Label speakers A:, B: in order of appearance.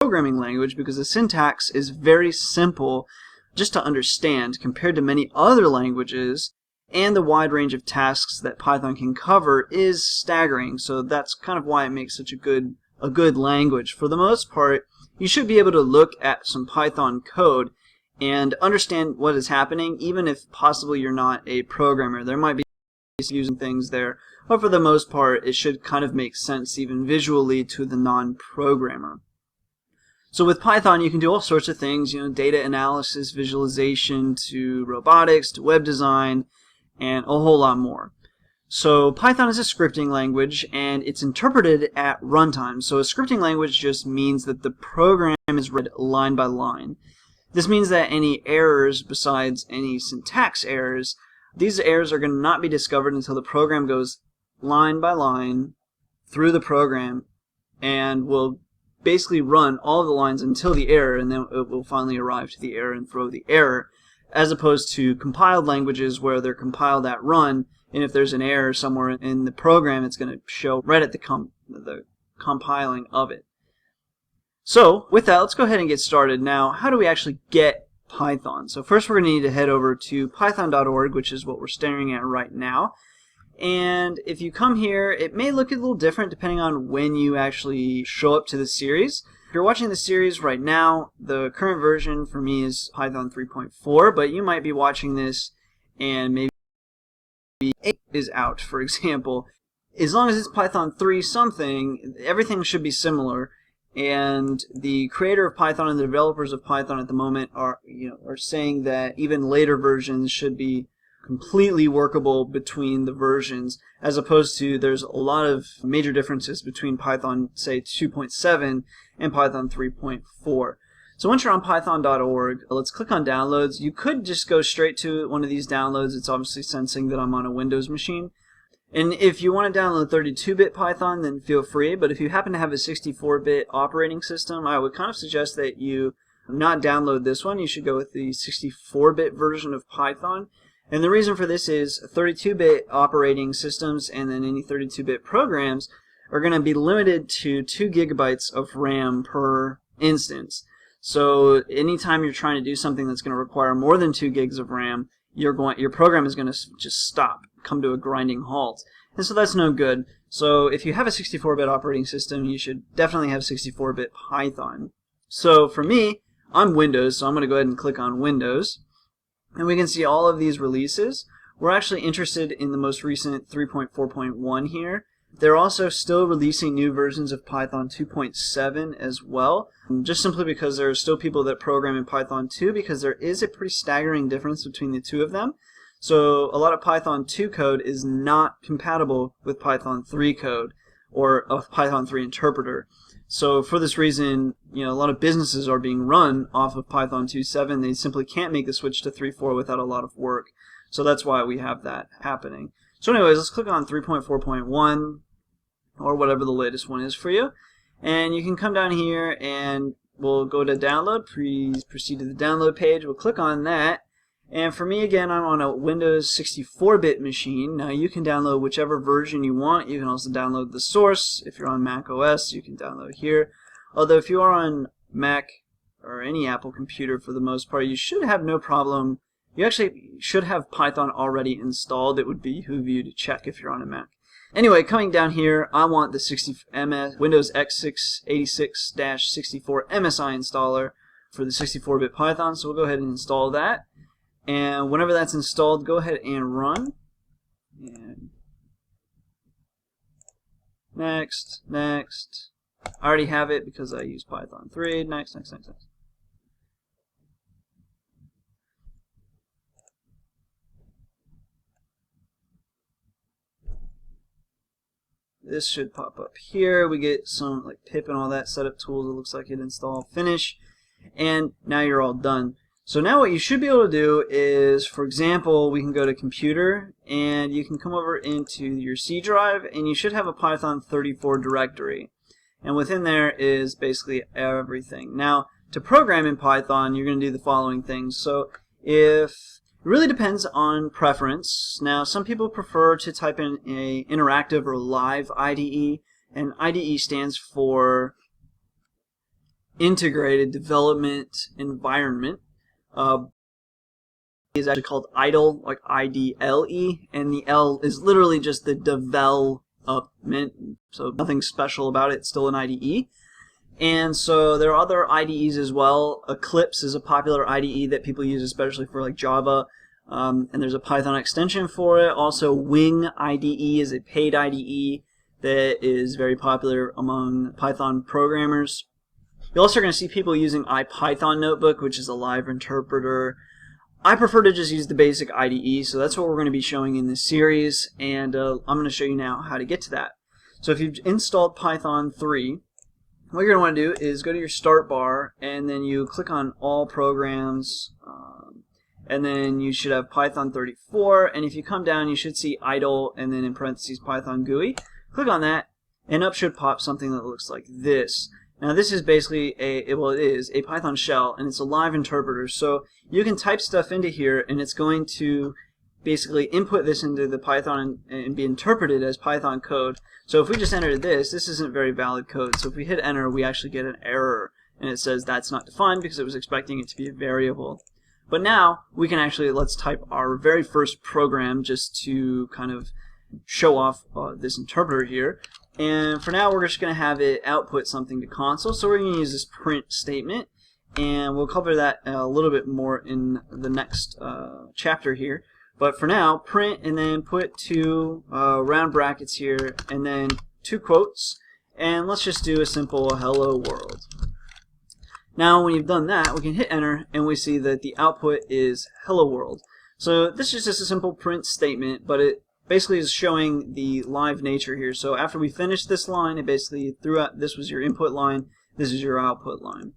A: programming language because the syntax is very simple just to understand compared to many other languages, and the wide range of tasks that Python can cover is staggering. So that's kind of why it makes such a good language. For the most part, you should be able to look at some Python code and understand what is happening, even if possibly you're not a programmer. There might be using things there, but for the most part, it should kind of make sense even visually to the non-programmer. So with Python, you can do all sorts of things, data analysis, visualization, to robotics, to web design, and a whole lot more. So Python is a scripting language, and it's interpreted at runtime. So a scripting language just means that the program is read line by line. This means that any errors, besides any syntax errors, these errors are going to not be discovered until the program goes line by line through the program and will basically run all of the lines until the error, and then it will finally arrive to the error and throw the error, as opposed to compiled languages where they're compiled at run, and if there's an error somewhere in the program, it's going to show right at the compiling of it. So with that, let's go ahead and get started. Now, how do we actually get Python? So first we're going to need to head over to python.org, which is what we're staring at right now. And if you come here, it may look a little different depending on when you actually show up to the series. If you're watching the series right now, the current version for me is Python 3.4, but you might be watching this and maybe 8 is out, for example. As long as it's Python 3 something, everything should be similar. And the creator of Python and the developers of Python at the moment are saying that even later versions should be completely workable between the versions, as opposed to there's a lot of major differences between Python, say, 2.7 and Python 3.4. So once you're on python.org, let's click on downloads. You could just go straight to one of these downloads. It's obviously sensing that I'm on a Windows machine. And if you want to download 32-bit Python, then feel free. But if you happen to have a 64-bit operating system, I would kind of suggest that you not download this one. You should go with the 64-bit version of Python. And the reason for this is 32-bit operating systems and then any 32-bit programs are going to be limited to 2 gigabytes of RAM per instance. So anytime you're trying to do something that's going to require more than 2 gigs of RAM, your program is going to just stop, come to a grinding halt. And so that's no good. So if you have a 64-bit operating system, you should definitely have 64-bit Python. So for me, I'm Windows, so I'm going to go ahead and click on Windows. And we can see all of these releases. We're actually interested in the most recent 3.4.1 here. They're also still releasing new versions of Python 2.7 as well, just simply because there are still people that program in Python 2, because there is a pretty staggering difference between the two of them. So a lot of Python 2 code is not compatible with Python 3 code or a Python 3 interpreter. So for this reason, a lot of businesses are being run off of Python 2.7. They simply can't make the switch to 3.4 without a lot of work. So that's why we have that happening. So anyways, let's click on 3.4.1 or whatever the latest one is for you. And you can come down here and we'll go to download. Please proceed to the download page. We'll click on that. And for me, again, I'm on a Windows 64-bit machine. Now you can download whichever version you want. You can also download the source. If you're on Mac OS, you can download here. Although if you are on Mac or any Apple computer for the most part, you should have no problem. You actually should have Python already installed. It would behoove you to check if you're on a Mac. Anyway, coming down here, I want the Windows x86-64 MSI installer for the 64-bit Python, so we'll go ahead and install that. And whenever that's installed, go ahead and run. And next, next. I already have it because I use Python 3. Next, next, next, next. This should pop up here. We get some like pip and all that setup tools. It looks like it installed. Finish. And now you're all done. So now what you should be able to do is, for example, we can go to computer and you can come over into your C drive and you should have a Python 34 directory. And within there is basically everything. Now, to program in Python, you're going to do the following things. So it really depends on preference. Now, some people prefer to type in a interactive or live IDE, and IDE stands for integrated development environment. Is actually called idle, like IDLE, and the L is literally just the development, so nothing special about it. It's still an IDE. And so there are other IDEs as well. Eclipse is a popular IDE that people use, especially for like Java, and there's a Python extension for it. Also, Wing IDE is a paid IDE that is very popular among Python programmers. You're also going to see people using IPython Notebook, which is a live interpreter. I prefer to just use the basic IDE, so that's what we're going to be showing in this series, and I'm going to show you now how to get to that. So if you've installed Python 3, what you're going to want to do is go to your start bar, and then you click on All Programs, and then you should have Python 34, and if you come down you should see idle, and then in parentheses Python GUI. Click on that, and up should pop something that looks like this. Now this is basically it is a Python shell, and it's a live interpreter, so you can type stuff into here and it's going to basically input this into the Python and be interpreted as Python code. So if we just enter this isn't very valid code, so if we hit enter we actually get an error and it says that's not defined because it was expecting it to be a variable. But now we can actually, let's type our very first program just to kind of show off this interpreter here. And for now we're just going to have it output something to console, so we're going to use this print statement, and we'll cover that a little bit more in the next chapter here. But for now, print and then put two round brackets here and then two quotes, and let's just do a simple hello world. Now when you've done that, we can hit enter and we see that the output is hello world. So this is just a simple print statement, but it basically is showing the live nature here. So after we finish this line, it basically threw out, this was your input line, this is your output line.